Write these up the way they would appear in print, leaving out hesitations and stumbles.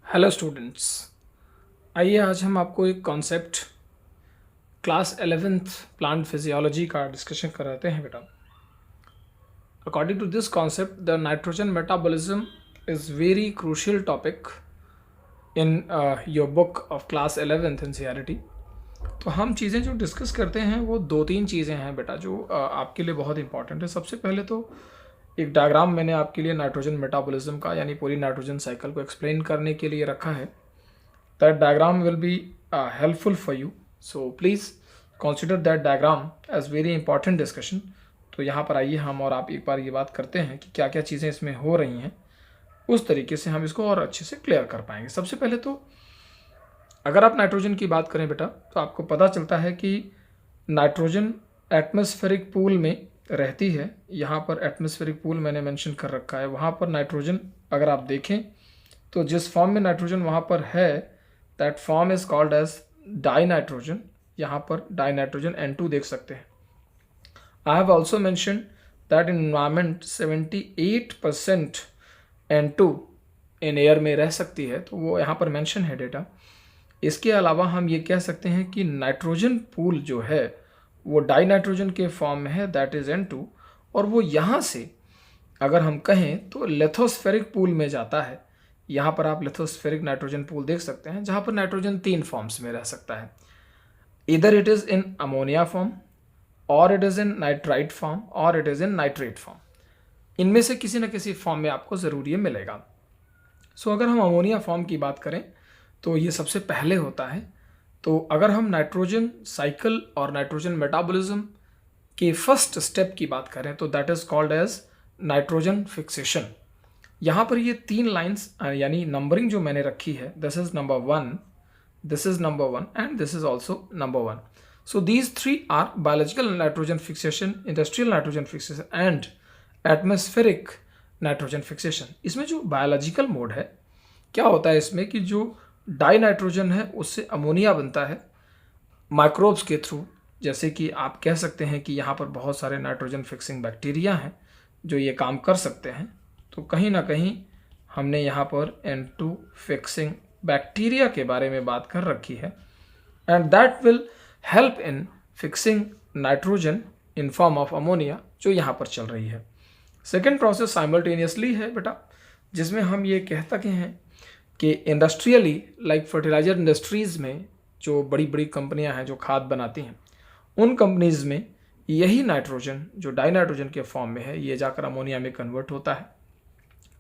Hello students. आइए आज हम आपको एक concept class 11th plant physiology का डिस्कशन कराते हैं बेटा। According to this concept the nitrogen metabolism is very crucial topic in your book of class 11th NCERT. तो हम चीज़ें जो डिस्कस करते हैं वो दो तीन चीज़ें हैं बेटा जो आपके लिए बहुत इंपॉर्टेंट है। सबसे पहले तो एक डायग्राम मैंने आपके लिए नाइट्रोजन मेटाबॉलिज्म का यानी पूरी नाइट्रोजन साइकिल को एक्सप्लेन करने के लिए रखा है। That diagram will be helpful for you. So please consider that diagram as very important discussion. तो यहाँ पर आइए हम और आप एक बार ये बात करते हैं कि क्या क्या चीज़ें इसमें हो रही हैं, उस तरीके से हम इसको और अच्छे से क्लियर कर पाएंगे। सबसे पहले तो अगर आप नाइट्रोजन की बात करें बेटा तो आपको पता चलता है कि नाइट्रोजन एटमॉस्फेरिक पूल में रहती है। यहाँ पर एटमॉस्फेरिक पूल मैंने मेंशन कर रखा है। वहाँ पर नाइट्रोजन अगर आप देखें तो जिस फॉर्म में नाइट्रोजन वहाँ पर है that form is called as dinitrogen. यहाँ पर डाई नाइट्रोजन N2 देख सकते हैं। I have also mention that in environment 78% N2 in air में रह सकती है, तो वो यहाँ पर मेंशन है डेटा। इसके अलावा हम ये कह सकते हैं कि नाइट्रोजन पूल जो है वो डाई नाइट्रोजन के फॉर्म में है, दैट इज N2, और वो यहाँ से अगर हम कहें तो लिथोस्फेरिक पूल में जाता है। यहाँ पर आप लिथोस्फेरिक नाइट्रोजन पूल देख सकते हैं जहाँ पर नाइट्रोजन तीन फॉर्म्स में रह सकता है। इधर it is in ammonia form, और it is in nitrite form, और it is in nitrate form. इनमें से किसी न किसी फॉर्म में आपको ज़रूर ये मिलेगा। सो अगर हम अमोनिया फॉर्म की बात करें तो ये सबसे पहले होता है। तो अगर हम नाइट्रोजन साइकिल और नाइट्रोजन मेटाबॉलिज्म के फर्स्ट स्टेप की बात करें तो that is called as nitrogen fixation. यहाँ पर ये तीन लाइंस यानी नंबरिंग जो मैंने रखी है, this is number 1, this is number 1 and this is also number 1। So these three are biological nitrogen fixation, industrial nitrogen fixation and atmospheric nitrogen fixation. इसमें जो बायोलॉजिकल मोड है क्या होता है इसमें कि जो डाई नाइट्रोजन है उससे अमोनिया बनता है माइक्रोब्स के थ्रू। जैसे कि आप कह सकते हैं कि यहाँ पर बहुत सारे नाइट्रोजन फिक्सिंग बैक्टीरिया हैं जो ये काम कर सकते हैं। तो कहीं ना कहीं हमने यहाँ पर N2 फिक्सिंग बैक्टीरिया के बारे में बात कर रखी है, and that will help in fixing nitrogen in form of ammonia जो यहाँ पर चल रही है। सेकेंड प्रोसेस साइमल्टेनियसली है बेटा, जिसमें हम ये कह सकते हैं कि इंडस्ट्रियली लाइक फर्टिलाइजर इंडस्ट्रीज़ में जो बड़ी बड़ी कंपनियां हैं जो खाद बनाती हैं, उन कंपनीज़ में यही नाइट्रोजन जो डाई नाइट्रोजन के फॉर्म में है ये जाकर अमोनिया में कन्वर्ट होता है।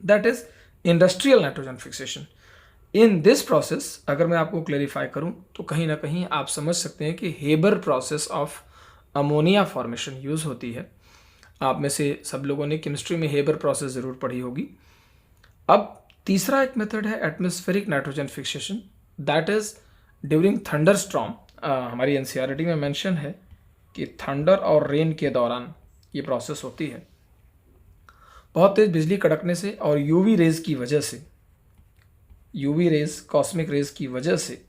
That is industrial nitrogen fixation. In this process अगर मैं आपको क्लेरिफाई करूं तो कहीं ना कहीं आप समझ सकते हैं कि Haber process of ammonia formation use होती है। आप में से सब लोगों ने केमिस्ट्री में हेबर प्रोसेस ज़रूर पढ़ी होगी। अब तीसरा एक मेथड है atmospheric nitrogen fixation, that is during thunder storm. हमारी एनसीईआरटी में मेंशन है कि थंडर और रेन के दौरान ये प्रोसेस होती है। बहुत तेज़ बिजली कड़कने से और यूवी रेज की वजह से, यूवी रेज कॉस्मिक रेज की वजह से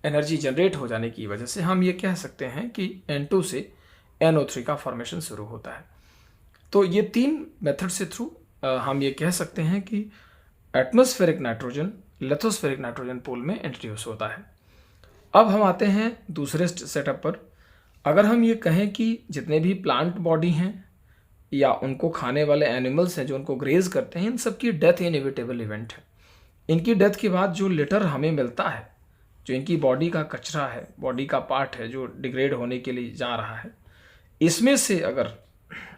एनर्जी जनरेट हो जाने की वजह से हम ये कह सकते हैं कि N2 से NO3 का फॉर्मेशन शुरू होता है। तो ये तीन मेथड से थ्रू हम ये कह सकते हैं कि atmospheric nitrogen lithospheric nitrogen pool में इंट्रोड्यूस होता है। अब हम आते हैं दूसरे सेटअप पर। अगर हम ये कहें कि जितने भी प्लांट बॉडी हैं या उनको खाने वाले एनिमल्स हैं जो उनको ग्रेज करते हैं, इन सब की डेथ इनएविटेबल इवेंट है। इनकी डेथ के बाद जो लिटर हमें मिलता है, जो इनकी बॉडी का कचरा है, बॉडी का पार्ट है जो डिग्रेड होने के लिए जा रहा है, इसमें से अगर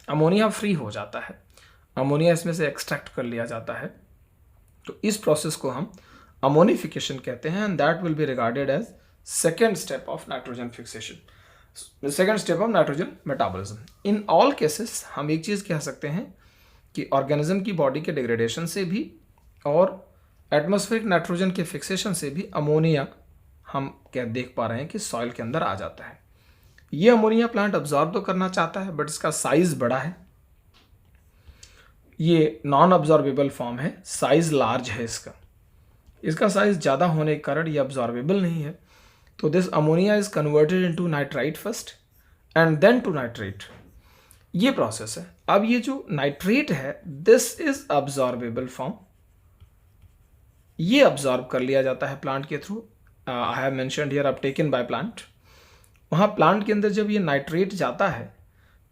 अमोनिया फ्री हो जाता है, अमोनिया इसमें से एक्सट्रैक्ट कर लिया जाता है, तो इस प्रोसेस को हम अमोनिफिकेशन कहते हैं, and that will be regarded as second step of nitrogen fixation, second step of nitrogen metabolism. In all cases हम एक चीज़ कह सकते हैं कि ऑर्गेनिज्म की बॉडी के डिग्रेडेशन से भी और एटमॉस्फेरिक नाइट्रोजन के फिक्सेशन से भी अमोनिया हम क्या देख पा रहे हैं कि सॉइल के अंदर आ जाता है। ये अमोनिया प्लांट अब्जॉर्ब तो करना चाहता है बट इसका साइज बड़ा है, ये नॉन अब्जॉर्बेबल फॉर्म है, साइज लार्ज है इसका साइज ज़्यादा होने के कारण ये अब्जॉर्बेबल नहीं है। तो this ammonia is converted into nitrite first and then to nitrate, ये प्रोसेस है। अब ये जो नाइट्रेट है दिस इज अब्जॉर्बेबल फॉर्म, ये अब्जॉर्ब कर लिया जाता है प्लांट के through. I have mentioned here uptaken by plant. वहाँ प्लांट के अंदर जब ये नाइट्रेट जाता है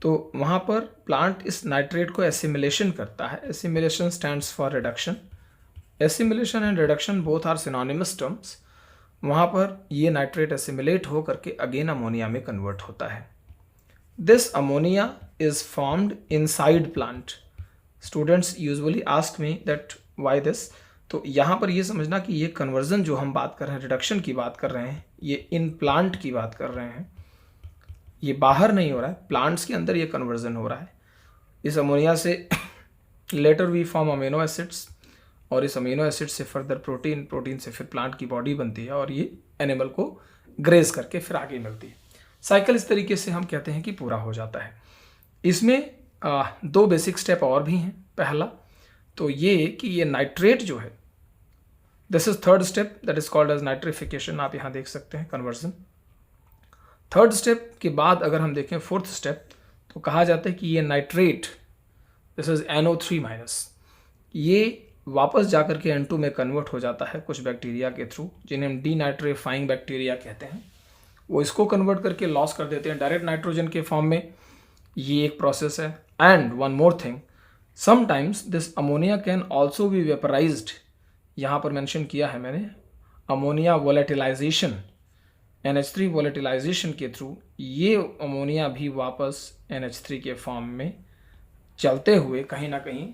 तो वहाँ पर प्लांट इस नाइट्रेट को एसिमिलेशन करता है। Assimilation stands for reduction. Assimilation and reduction both are synonymous terms. वहाँ पर ये नाइट्रेट एसिमिलेट हो करके अगेन अमोनिया में कन्वर्ट होता है। This ammonia is formed inside plant. Students usually ask me that why this. तो यहाँ पर ये समझना कि ये कन्वर्जन जो हम बात कर रहे हैं, रिडक्शन की बात कर रहे हैं, ये इन प्लांट की बात कर रहे हैं। ये बाहर नहीं हो रहा है, प्लांट्स के अंदर ये कन्वर्जन हो रहा है। इस अमोनिया से later we form amino acids, और इस अमीनो एसिड से फर्दर प्रोटीन, प्रोटीन से फिर प्लांट की बॉडी बनती है और ये एनिमल को ग्रेज करके फिर आगे मिलती है। साइकिल इस तरीके से हम कहते हैं कि पूरा हो जाता है। इसमें दो बेसिक स्टेप और भी हैं। पहला तो ये कि ये नाइट्रेट जो है, this is third step that is called as nitrification. आप यहाँ देख सकते हैं कन्वर्जन। थर्ड स्टेप के बाद अगर हम देखें फोर्थ स्टेप, तो कहा जाता है कि ये नाइट्रेट, दिस इज NO3-, ये वापस जाकर के N2 में कन्वर्ट हो जाता है कुछ बैक्टीरिया के थ्रू, जिन्हें हम डीनाइट्रीफाइंग बैक्टीरिया कहते हैं। वो इसको कन्वर्ट करके लॉस कर देते हैं डायरेक्ट नाइट्रोजन के फॉर्म में। ये एक प्रोसेस है। And one more thing, sometimes this ammonia can also be vaporised. यहाँ पर मेंशन किया है मैंने अमोनिया वोलेटिलाइजेशन, NH3 वोलेटिलाइजेशन के थ्रू ये अमोनिया भी वापस NH3 के फॉर्म में चलते हुए कहीं ना कहीं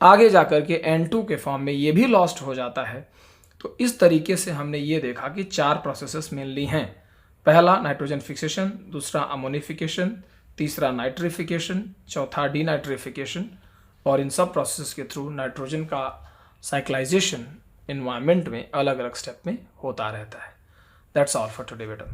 आगे जाकर के N2 के फॉर्म में ये भी लॉस्ट हो जाता है। तो इस तरीके से हमने ये देखा कि 4 प्रोसेसेस मेनली हैं। पहला नाइट्रोजन फिक्सेशन, दूसरा अमोनिफिकेशन, तीसरा नाइट्रिफिकेशन, चौथा डीनाइट्रिफिकेशन, और इन सब प्रोसेस के थ्रू नाइट्रोजन का साइक्लाइजेशन इन्वायरमेंट में अलग अलग स्टेप में होता रहता है। दैट्स ऑल फॉर टुडे बेटा।